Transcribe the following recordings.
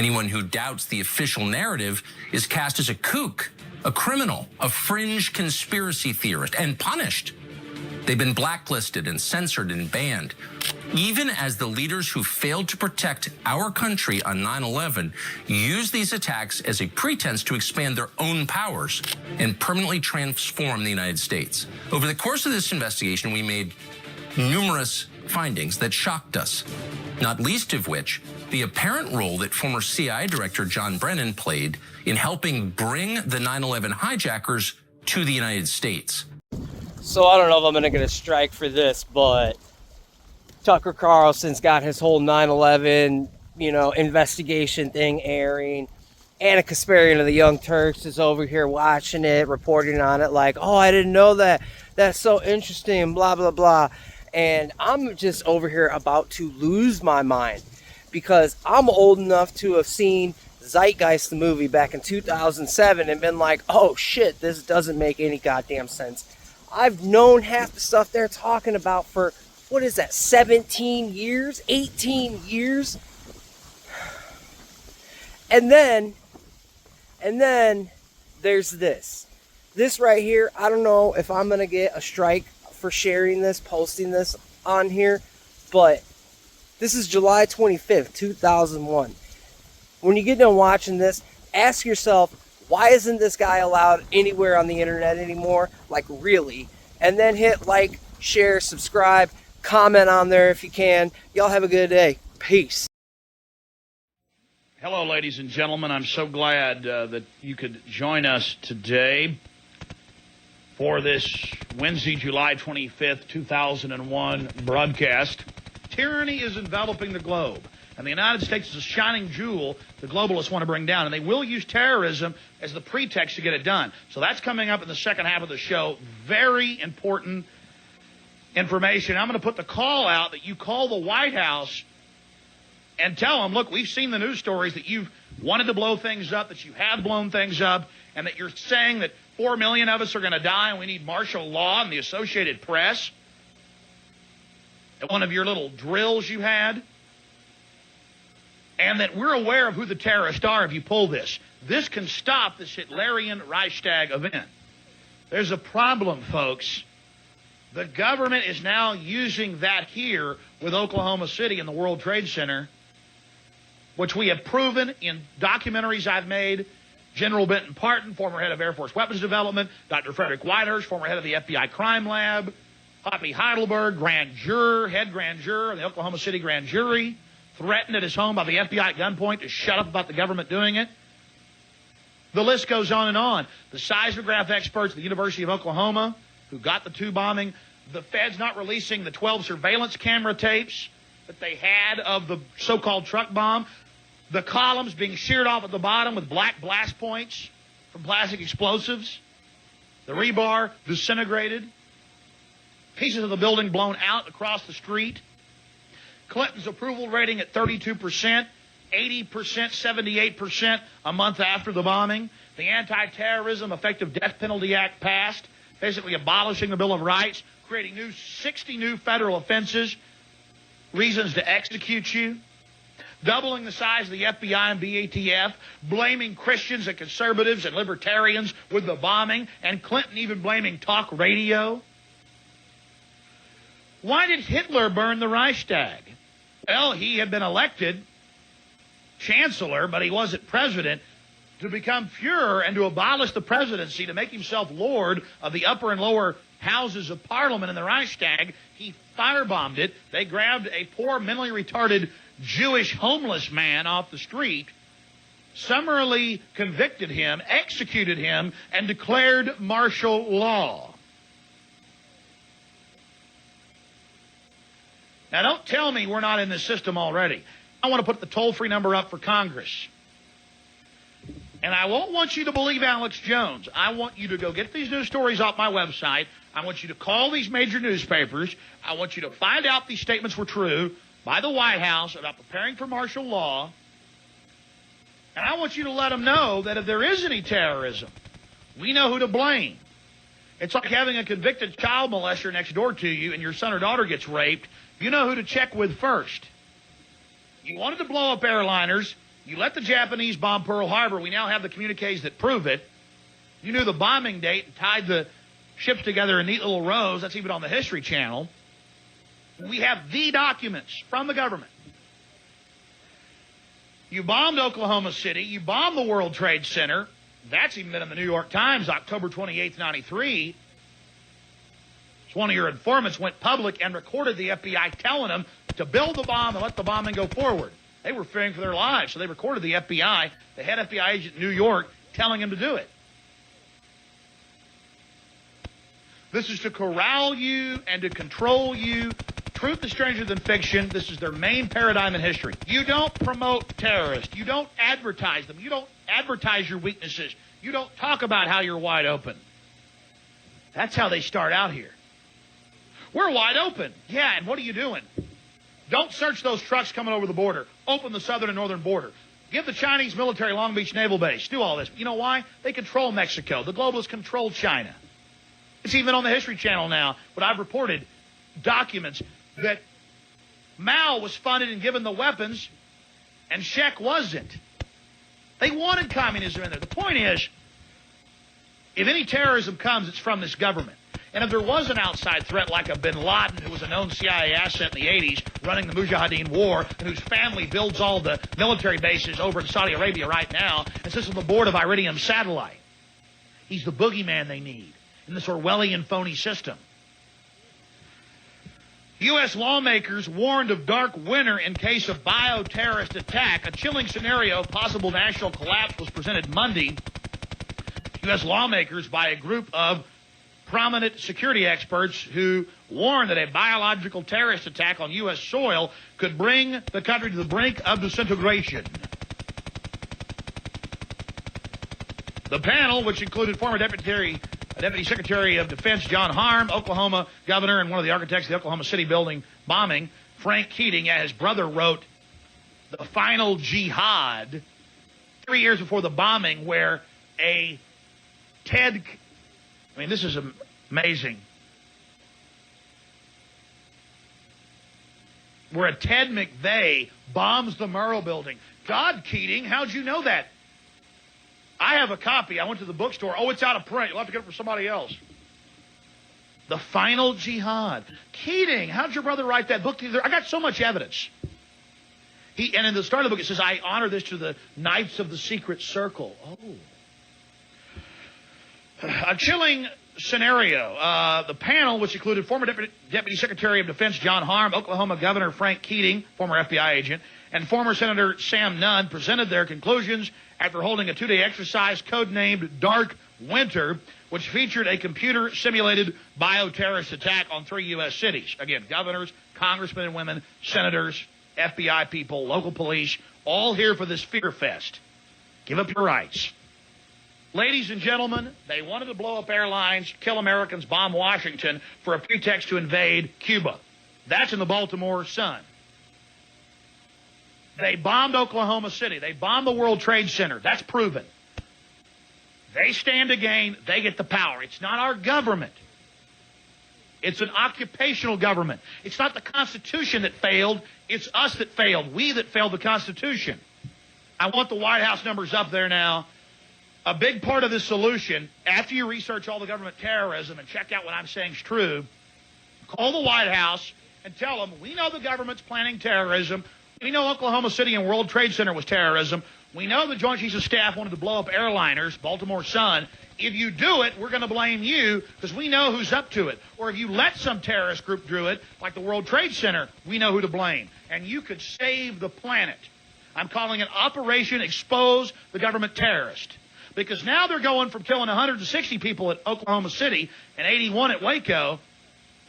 Anyone who doubts the official narrative is cast as a kook, a criminal, a fringe conspiracy theorist, and punished. They've been blacklisted and censored and banned, even as the leaders who failed to protect our country on 9/11 use these attacks as a pretense to expand their own powers and permanently transform the United States. Over the course of this investigation, we made numerous findings that shocked us, not least of which the apparent role that former CIA Director John Brennan played in helping bring the 9/11 hijackers to the United States. So I don't know if I'm going to get a strike for this, but Tucker Carlson's got his whole 9/11, investigation thing airing. Anna Kasparian of the Young Turks is over here watching it, reporting on it like, oh, I didn't know that. That's so interesting, blah, blah, blah. And I'm just over here about to lose my mind because I'm old enough to have seen Zeitgeist, the movie, back in 2007 and been like, oh, shit, this doesn't make any goddamn sense. I've known half the stuff they're talking about for, 17 years, 18 years? And then there's this. This right here, I don't know if I'm going to get a strike for sharing this, posting this on here, but this is July 25th, 2001. When you get done watching this, ask yourself, why isn't this guy allowed anywhere on the internet anymore? Like, really? And then hit like, share, subscribe, comment on there if you can. Y'all have a good day. Peace. Hello, ladies and gentlemen. I'm so glad that you could join us today for this Wednesday, July 25th, 2001 broadcast. Tyranny is enveloping the globe, and the United States is a shining jewel the globalists want to bring down, and they will use terrorism as the pretext to get it done. So that's coming up in the second half of the show. Very important information. I'm going to put the call out that you call the White House and tell them, look, we've seen the news stories that you've wanted to blow things up, that you have blown things up, and that you're saying that 4 million of us are going to die and we need martial law and the Associated Press at one of your little drills you had. And that we're aware of who the terrorists are if you pull this. This can stop this Hitlerian Reichstag event. There's a problem, folks. The government is now using that here with Oklahoma City and the World Trade Center, which we have proven in documentaries I've made. General Benton Parton, former head of Air Force Weapons Development, Dr. Frederick Whitehurst, former head of the FBI Crime Lab, Hoppy Heidelberg, grand juror, head grand juror of the Oklahoma City grand jury, threatened at his home by the FBI at gunpoint to shut up about the government doing it. The list goes on and on. The seismograph experts at the University of Oklahoma who got the 2 bombing, the Fed's not releasing the 12 surveillance camera tapes that they had of the so-called truck bomb, the columns being sheared off at the bottom with black blast points from plastic explosives, the rebar disintegrated, pieces of the building blown out across the street, Clinton's approval rating at 32%, 80%, 78% a month after the bombing. The Anti-Terrorism Effective Death Penalty Act passed, basically abolishing the Bill of Rights, creating 60 new federal offenses, reasons to execute you, doubling the size of the FBI and BATF, blaming Christians and conservatives and libertarians with the bombing, and Clinton even blaming talk radio. Why did Hitler burn the Reichstag? Well, he had been elected chancellor, but he wasn't president. To become Fuhrer and to abolish the presidency, to make himself lord of the upper and lower houses of parliament in the Reichstag, he firebombed it. They grabbed a poor, mentally retarded Jewish homeless man off the street, summarily convicted him, executed him, and declared martial law. Now, don't tell me we're not in this system already. I want to put the toll-free number up for Congress. And I won't want you to believe Alex Jones. I want you to go get these news stories off my website. I want you to call these major newspapers. I want you to find out these statements were true by the White House about preparing for martial law. And I want you to let them know that if there is any terrorism, we know who to blame. It's like having a convicted child molester next door to you and your son or daughter gets raped. You know who to check with first. You wanted to blow up airliners. You let the Japanese bomb Pearl Harbor. We now have the communiques that prove it. You knew the bombing date and tied the ships together in neat little rows. That's even on the History Channel. We have the documents from the government. You bombed Oklahoma City. You bombed the World Trade Center. That's even been in the New York Times, October 28th, 93. So one of your informants went public and recorded the FBI telling them to build the bomb and let the bombing go forward. They were fearing for their lives, so they recorded the FBI, the head FBI agent in New York, telling him to do it. This is to corral you and to control you. Truth is stranger than fiction. This is their main paradigm in history. You don't promote terrorists. You don't advertise them. You don't advertise your weaknesses. You don't talk about how you're wide open. That's how they start out here. We're wide open. Yeah, and what are you doing? Don't search those trucks coming over the border. Open the southern and northern border. Give the Chinese military Long Beach Naval Base. Do all this. You know why? They control Mexico. The globalists control China. It's even on the History Channel now, but I've reported documents that Mao was funded and given the weapons, and Czech wasn't. They wanted communism in there. The point is, if any terrorism comes, it's from this government. And if there was an outside threat like a bin Laden, who was a known CIA asset in the 80s, running the Mujahideen war, and whose family builds all the military bases over in Saudi Arabia right now, and sits on the board of Iridium Satellite. He's the boogeyman they need in this Orwellian phony system. U.S. lawmakers warned of dark winter in case of bioterrorist attack. A chilling scenario of possible national collapse was presented Monday. U.S. lawmakers, by a group of prominent security experts, who warned that a biological terrorist attack on U.S. soil could bring the country to the brink of disintegration. The panel, which included former Deputy Secretary of Defense John Harm, Oklahoma governor, and one of the architects of the Oklahoma City building bombing, Frank Keating, his brother wrote The Final Jihad 3 years before the bombing, where a Ted... I mean, this is amazing. Where a Ted McVeigh bombs the Murrah building. God, Keating, how'd you know that? I have a copy. I went to the bookstore. Oh, it's out of print. You'll have to get it for somebody else. The Final Jihad. Keating, how'd your brother write that book? I got so much evidence. And in the start of the book, it says, I honor this to the Knights of the Secret Circle. Oh. A chilling scenario. The panel, which included former Deputy Secretary of Defense John Harm, Oklahoma Governor Frank Keating, former FBI agent, and former Senator Sam Nunn, presented their conclusions after holding a 2-day exercise codenamed Dark Winter, which featured a computer-simulated bioterrorist attack on 3 U.S. cities. Again, governors, congressmen and women, senators, FBI people, local police, all here for this fear fest. Give up your rights. Ladies and gentlemen, they wanted to blow up airlines, kill Americans, bomb Washington for a pretext to invade Cuba. That's in the Baltimore Sun. They bombed Oklahoma City. They bombed the World Trade Center. That's proven. They stand to gain. They get the power. It's not our government. It's an occupational government. It's not the Constitution that failed. It's us that failed. We that failed the Constitution. I want the White House numbers up there now. A big part of this solution, after you research all the government terrorism and check out what I'm saying is true, call the White House and tell them, we know the government's planning terrorism. We know Oklahoma City and World Trade Center was terrorism. We know the Joint Chiefs of Staff wanted to blow up airliners, Baltimore Sun. If you do it, we're going to blame you because we know who's up to it. Or if you let some terrorist group do it, like the World Trade Center, we know who to blame. And you could save the planet. I'm calling it Operation Expose the Government Terrorist. Because now they're going from killing 160 people at Oklahoma City and 81 at Waco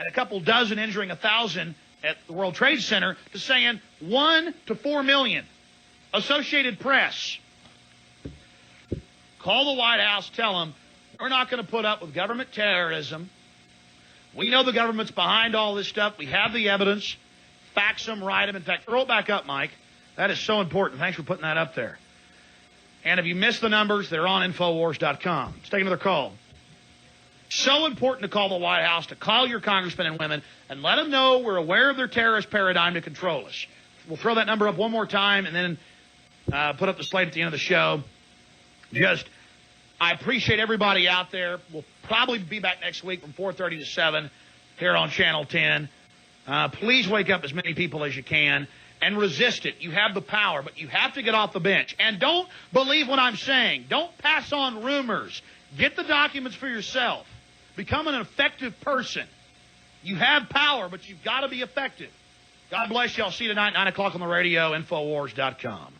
and a couple dozen injuring 1,000 at the World Trade Center to saying 1 to 4 million. Associated Press. Call the White House, tell them, we're not going to put up with government terrorism. We know the government's behind all this stuff. We have the evidence. Fax them, write them. In fact, throw it back up, Mike. That is so important. Thanks for putting that up there. And if you missed the numbers, they're on Infowars.com. Let's take another call. So important to call the White House, to call your congressmen and women, and let them know we're aware of their terrorist paradigm to control us. We'll throw that number up one more time, and then put up the slate at the end of the show. I appreciate everybody out there. We'll probably be back next week from 4:30 to 7 here on Channel 10. Please wake up as many people as you can and resist it. You have the power, but you have to get off the bench. And don't believe what I'm saying. Don't pass on rumors. Get the documents for yourself. Become an effective person. You have power, but you've got to be effective. God bless you. I'll see you tonight, 9 o'clock on the radio, Infowars.com.